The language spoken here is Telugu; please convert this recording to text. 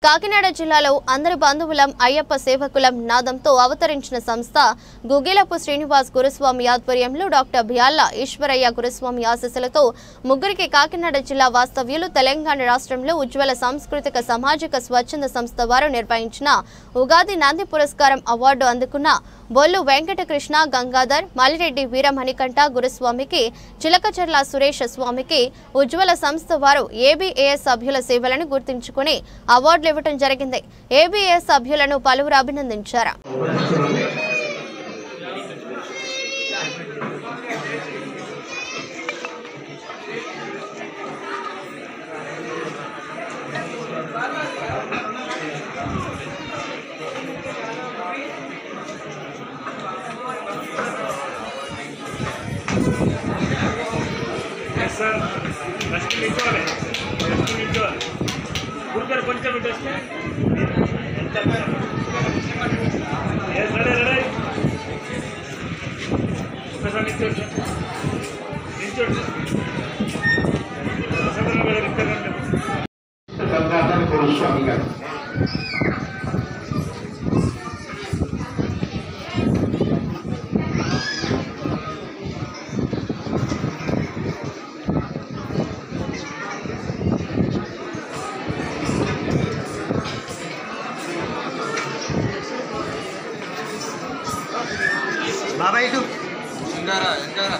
కాకినాడ జిల్లాలో అందరి బంధువులం అయ్యప్ప సేవకులం నాదంతో అవతరించిన సంస్థ గుగిలపు శ్రీనివాస్ గురుస్వామి ఆధ్వర్యంలో డాక్టర్ బియాల్ల ఈశ్వరయ్య గురుస్వామి ఆశీస్సులతో ముగ్గురికి కాకినాడ జిల్లా వాస్తవ్యులు తెలంగాణ రాష్ట్రంలో ఉజ్వల సాంస్కృతిక సామాజిక స్వచ్ఛంద సంస్థ వారు నిర్వహించిన ఉగాది నంది పురస్కారం అవార్డు అందుకున్న బొల్లు వెంకటకృష్ణ గంగాధర్ మల్లిరెడ్డి వీరమణికంఠ గురుస్వామికి చిలకచర్ల సురేష్ స్వామికి ఉజ్వల సంస్థ వారు ఏబీఏఎస్ సభ్యుల సేవలను గుర్తించుకుని అవార్డులు ఇవ్వడం జరిగింది. ఏబీఏఎస్ సభ్యులను పలువురు అభినందించారు. सर फस्ट निचोले कुकर కొంచెం ఇటు వస్తే ఏ సరే రెడీ ఒకసారి నిచోడు సదన వేళ రిక్కరండి గంగాధర్ గురుస్వామి గారు బాబాయ్ టు ఎంజారా